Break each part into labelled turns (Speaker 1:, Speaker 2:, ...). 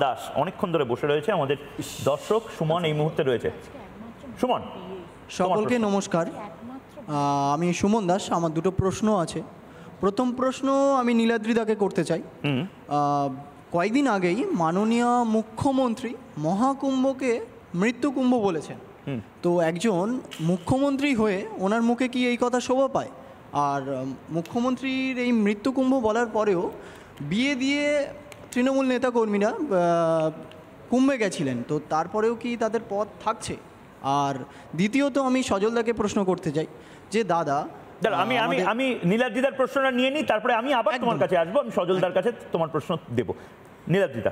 Speaker 1: দাস অনেকক্ষণ ধরে বসে রয়েছে। আমাদের দর্শক সুমন এই মুহূর্তে রয়েছে। সুমন,
Speaker 2: সকলকে নমস্কার। আমি সুমন দাস। আমার দুটো প্রশ্ন আছে। প্রথম প্রশ্ন আমি নীলাদ্রিদাকে করতে চাই। কয়েকদিন আগেই মাননীয় মুখ্যমন্ত্রী মহাকুম্ভকে মৃত্যুকুম্ভ বলেছেন। তো একজন মুখ্যমন্ত্রী হয়ে ওনার মুখে কি এই কথা শোভা পায়? আর মুখ্যমন্ত্রীর এই মৃত্যুকুম্ভ বলার পরেও বিয়ে দিয়ে তৃণমূল নেতাকর্মীরা কুম্ভে গেছিলেন, তো তারপরেও কি তাদের পদ থাকছে? আর দ্বিতীয়ত আমি সজলদাকে প্রশ্ন করতে চাই যে দাদা,
Speaker 1: আমি আমি আমি নীলাদ্রিদার প্রশ্নটা নিয়ে নিই, তারপরে আমি আবার তোমার কাছে আসবো। আমি সজলদার কাছে তোমার প্রশ্ন দেবো। নীলাদ্রিদা,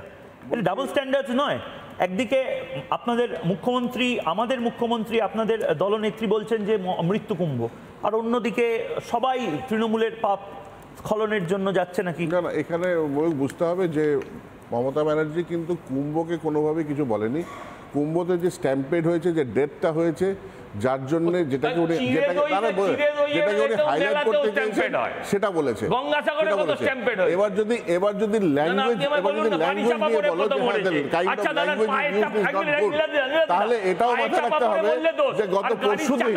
Speaker 1: এটা ডাবল স্ট্যান্ডার্ড নয়? একদিকে আপনাদের মুখ্যমন্ত্রী, আমাদের মুখ্যমন্ত্রী, আপনাদের দলনেত্রী বলছেন যে মৃত্যুকুম্ভ, আর অন্যদিকে সবাই তৃণমূলের পাপ স্খলনের জন্য যাচ্ছে নাকি?
Speaker 3: না না, এখানে বুঝতে হবে যে মমতা ব্যানার্জি কিন্তু কুম্ভকে কোনোভাবেই কিছু বলেনি। কুম্ভতে যে স্ট্যাম্পেড হয়েছে, যে ডেথটা হয়েছে, যার জন্য যেটাকে উনি হাইলাইট করতে চেয়েছেন সেটা বলেছে। এবার যদি ল্যাঙ্গুয়েজ নিয়ে বলো তাহলে এটাও মাথায় রাখতে হবে যে গত পরশুদিন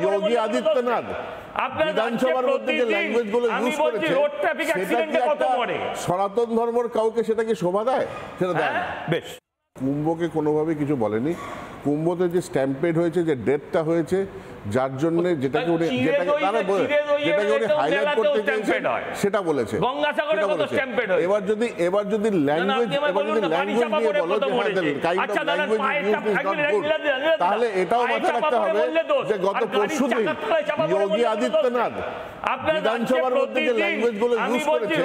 Speaker 3: যোগী আদিত্যনাথ বিধানসভার মধ্যে যে ল্যাঙ্গুয়েজ গুলো ইউজ করেছে সেটা কি একটা সনাতন ধর্মের কাউকে সেটা কি শোভা দেয়? সেটা দেয় না।
Speaker 1: বেশ,
Speaker 3: কুম্ভকে কোনোভাবেই কিছু বলেনি। কুম্ভতে যে স্ট্যাম্পেড হয়েছে, যে ডেথটা হয়েছে, যার জন্য যেটাকে উনি হাইলাইট করতে চেয়েছেন সেটা বলেছে। এবার যদি ল্যাঙ্গুয়েজ নিয়ে বলো তাহলে এটাও মাথায় রাখতে হবে যে গত পরশুদিন যোগী আদিত্যনাথ বিধানসভার মধ্যে যে ল্যাঙ্গুয়েজ গুলো ইউজ করেছে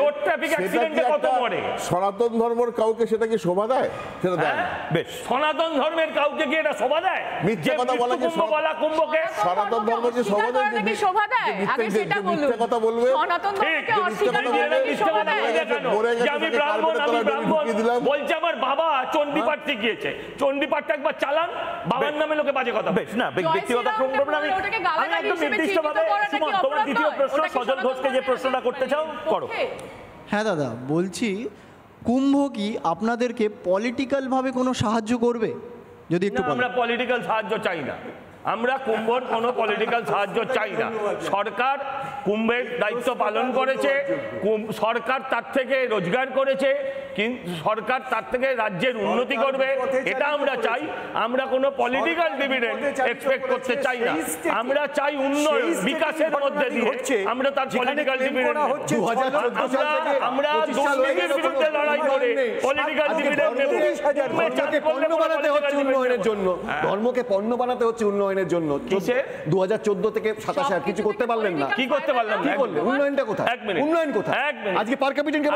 Speaker 3: সেটা কি একটা সনাতন ধর্মের কাউকে সেটা কি শোভা দেয়? সেটা দেয় না।
Speaker 1: বেশ, সনাতন ধর্মের কাউকে কি এটা শোভা দেয়?
Speaker 3: মিথ্যে কথা বলা কি
Speaker 1: কুম্ভকে
Speaker 3: সনাতন ধর্ম যে শোভা দেয়? আগে সেটা বলুন। মিথ্যে কথা বলবে,
Speaker 4: সনাতন ধর্মকে অস্বীকার করে কি শোভা দেয়?
Speaker 1: আমি ব্রাহ্মণ, আমি ব্রাহ্মণ বলছে আমার বাবা চণ্ডীপাঠ শিখিয়েছে। চণ্ডীপাঠটা একবার চালান, বাবার নামে লোকে বাজে কথা। বেশ, না ব্যক্তিগত প্রবলেম না। আমি একদম নির্দিষ্টভাবে সুমন, তোমার দ্বিতীয় প্রশ্ন সজল ঘোষকে যে প্রশ্নটা করতে চাও করো।
Speaker 2: হ্যাঁ দাদা, বলছি কুম্ভ কি আপনাদেরকে পলিটিক্যালভাবে কোনো সাহায্য করবে? যদি একটু
Speaker 5: আমরা পলিটিক্যাল সাহায্য চাই না। আমরা কুম্ভর কোনো পলিটিক্যাল সাহায্য চাই না। সরকার কুম্ভের দায়িত্ব পালন করেছে, সরকার তার থেকে রোজগার করেছে, কিন্তু সরকার তার থেকে রাজ্যের উন্নতি করবে, এটা আমরা চাই। আমরা কোনো পলিটিক্যাল ডিভিডেন্ড এক্সপেক্ট করতে চাই না। আমরা চাই উন্নয়ন, বিকাশের মধ্যে দিয়ে আমরা তার পলিটিক্যাল ডিভিডেন্ড। আমরা দুর্নীতির বিরুদ্ধে লড়াই করে পলিটিক্যাল ডিভিডেন্ড নেব।
Speaker 6: পণ্য বানাতে হচ্ছে উন্নয়নের জন্য, ধর্মকে পণ্য বানাতে হচ্ছে উন্নয়নের জন্য। 2014 থেকে 27 আর কিছু করতে পারলেন না।
Speaker 5: কি করতে পারলাম না?
Speaker 6: উন্নয়নটা কোথায়? উন্নয়ন কোথায়? আজকে পার ক্যাপিটাল কেন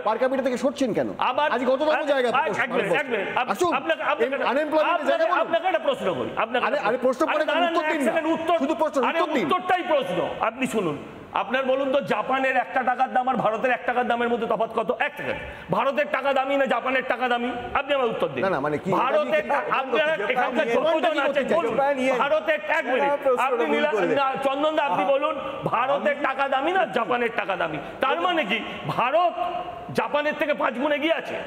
Speaker 6: পার ক্যাপিটাল থেকে সরছেন কেন? আজকে কত বড় জায়গা আনএমপ্লয়মেন্টের জায়গা বলুন।
Speaker 5: আপনাকে একটা প্রশ্ন করি।
Speaker 6: আরে প্রশ্ন করে উত্তর দিন না, শুধু প্রশ্ন উত্তর দিন।
Speaker 5: উত্তরটাই প্রশ্ন। আপনি শুনুন, আপনার বলুন তো জাপানের 1 টাকার দাম আর ভারতের 1 টাকার দামের মধ্যে তফাৎ কত? 1 সেকেন্ড। ভারতের টাকা দামি না জাপানের টাকা দামি? আপনি আমার উত্তর দিন।
Speaker 6: না মানে কি
Speaker 5: ভারতের, আপনারা এখানকার যতজন আছেন ভারতের, 1 মিনিট আপনি চন্দন দা আপনি বলুন ভারতের টাকা দামি না জাপানের টাকা দামি? তার মানে কি ভারত জাপানের থেকে 5 গুণ এগিয়ে আছে?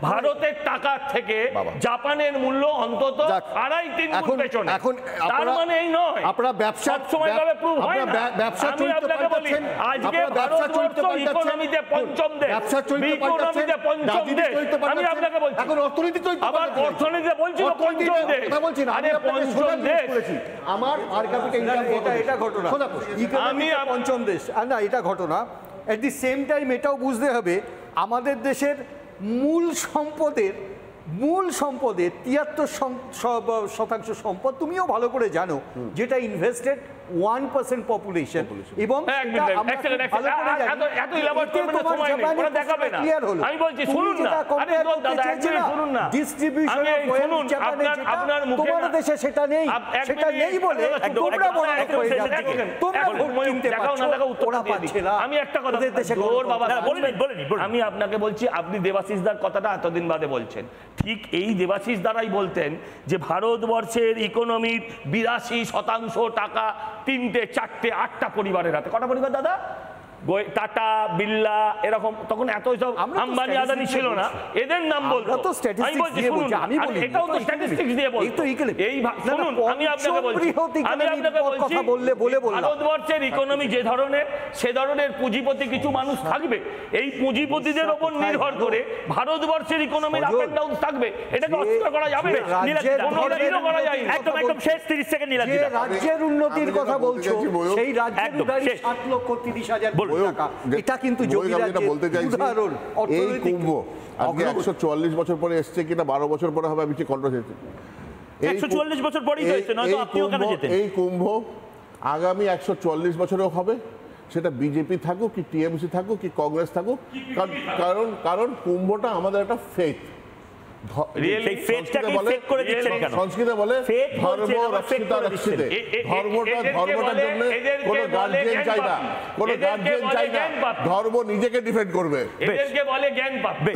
Speaker 5: ভারতের টাকা থেকে জাপানের মূল্য অন্তত 2.5-3 গুণ পেছনে।
Speaker 6: এখন
Speaker 5: তার মানে এই নয়
Speaker 6: আপনারা ব্যবসা
Speaker 5: সময় ভাবে প্রুভ হয় না।
Speaker 6: ব্যবসা
Speaker 5: আমি আপনাকে বলি আজকে ভারতবর্ষ ইকোনমিতে পঞ্চম দেশ, ইকোনমিতে পঞ্চম দেশ। আমি আপনাকে বলছি
Speaker 6: এখন অর্থনীতি চরিত্র
Speaker 5: আবার অর্থনীতিতে বলছি তো পঞ্চম দেশ। আরে পঞ্চম দেশ
Speaker 6: আমার পার ক্যাপিটাল ইনকাম
Speaker 7: এটা ঘটনা। আমি পঞ্চম দেশ না, এটা ঘটনা। এট দি সেম টাইম এটাও বুঝতে হবে আমাদের দেশের মূল সম্পদের 73% সম্পদ তুমিও ভালো করে জানো, যেটা ইনভেস্টেড 1% পপুলেশন। এবং
Speaker 5: আমি বলছি শুনুন না,
Speaker 7: ডিস্ট্রিবিউশন আপনার
Speaker 5: তোমার
Speaker 7: দেশে সেটা নেই, সেটা নেই বলে তোমরা বড় হয়ে যাচ্ছে, তোমরা কিনতে পারছো, ওরা পাচ্ছে না।
Speaker 5: আমি একটা কথা আমি আপনাকে বলছি, আপনি দেবাশিস দার কথাটা এতদিন বাদে বলছেন। ঠিক এই দেবাশিস দ্বারাই বলতেন যে ভারতবর্ষের ইকোনমির 82% টাকা 3টে 4টে 8টা পরিবারের হাতে। কটা পরিবার দাদা? টাটা বিড়লা এরকম তখন এত সব আম্বানি আদানি ছিল না, এদের নাম বলতো। আমি বলছি শুনুন, এটাও তো স্ট্যাটিস্টিক্স দিয়ে বলতো। এই শুনুন, আমি আপনাকে বলছি ভারতবর্ষের ইকোনমি যে ধরনের, সে ধরনের পুঁজিপতি কিছু মানুষ থাকবে, এই পুঁজিপতিদের ওপর নির্ভর করে ভারতবর্ষের ইকোনমির আপ এন্ড ডাউন থাকবে, এটাকে অস্বীকার করা যাবে না, করা যায় না।
Speaker 1: একদম একদম শেষ 30 সেকেন্ড নীলাদ্রি দা।
Speaker 7: রাজ্যের উন্নতির কথা বলছো, সেই রাজ্যের উদাহরণ 7,30,000 কোটি টাকা, এটা কিন্তু যোগী রাজ্যের
Speaker 3: বলতে চাইছি
Speaker 7: উদাহরণ।
Speaker 3: এই কুম্ভ আজকে 144 বছর পরে এসছে কিনা 12 বছর পরে হবে আমি ঠিক কন্ট্রোল হয়েছে
Speaker 1: 144 বছর পরেই হয়েছে, নয়তো আপনিও কেন যেতেন?
Speaker 3: এই কুম্ভ আগামী 144 বছরেও হবে, সেটা বিজেপি থাকুক কি টিএমসি থাকুক কি কংগ্রেস থাকুক, কারণ কুম্ভটা আমাদের একটা ফেথ। সংস্কৃতে বলে ধর্ম রক্ষিতা রক্ষিতে, ধর্মটার জন্য কোনো গার্জিয়ান চাই না, কোনো গার্জিয়ান চাই না, ধর্ম নিজেকে ডিফেন্ড করবে।
Speaker 5: এদেরকে বলে জ্ঞান পাপী।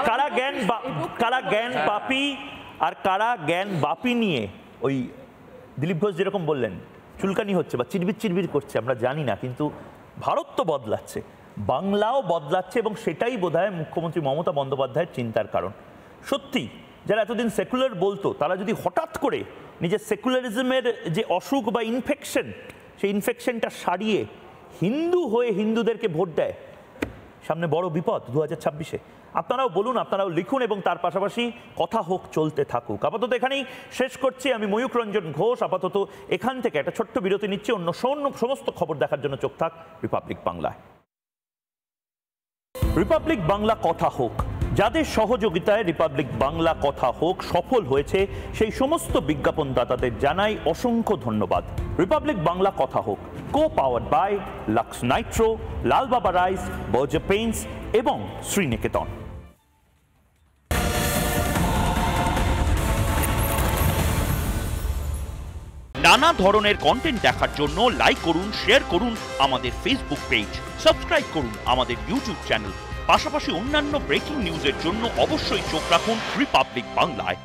Speaker 1: কারা জ্ঞান পাপী আর কারা জ্ঞান বাপি নিয়ে ওই দিলীপ ঘোষ যেরকম বললেন চুলকানি হচ্ছে বা চিরবির করছে আমরা জানি না, কিন্তু ভারত তো বদলাচ্ছে, বাংলাও বদলাচ্ছে, এবং সেটাই বোধহয় মুখ্যমন্ত্রী মমতা বন্দ্যোপাধ্যায়ের চিন্তার কারণ। সত্যি যারা এতদিন সেকুলার বলতো, তারা যদি হঠাৎ করে নিজের সেকুলারিজমের যে অসুখ বা ইনফেকশন, সেই ইনফেকশনটা সারিয়ে হিন্দু হয়ে হিন্দুদেরকে ভোট দেয়, সামনে বড় বিপদ 2026-এ। আপনারাও বলুন, আপনারাও লিখুন, এবং তার পাশাপাশি কথা হোক চলতে থাকুক। আপাতত এখানেই শেষ করছি। আমি ময়ূক রঞ্জন ঘোষ। আপাতত এখান থেকে একটা ছোট্ট বিরতি নিচ্ছি। অন্য সমস্ত খবর দেখার জন্য চোখ থাক রিপাবলিক বাংলায়। রিপাবলিক বাংলা কথা হোক, যাদের সহযোগিতায় রিপাবলিক বাংলা কথা হোক সফল হয়েছে, সেই সমস্ত বিজ্ঞাপনদাতাদের জানাই অসংখ্য ধন্যবাদ। রিপাবলিক বাংলা কথা হোক co powered by Lux Nitro, Lalbaba rice, Berger paints এবং শ্রীনিকেতন। নানা ধরনের কন্টেন্ট দেখার জন্য লাইক করুন, শেয়ার করুন আমাদের ফেসবুক পেজ, সাবস্ক্রাইব করুন আমাদের ইউটিউব চ্যানেল। পাশাপাশি অন্যান্য ব্রেকিং নিউজের জন্য অবশ্যই চোখ রাখুন রিপাবলিক বাংলায়।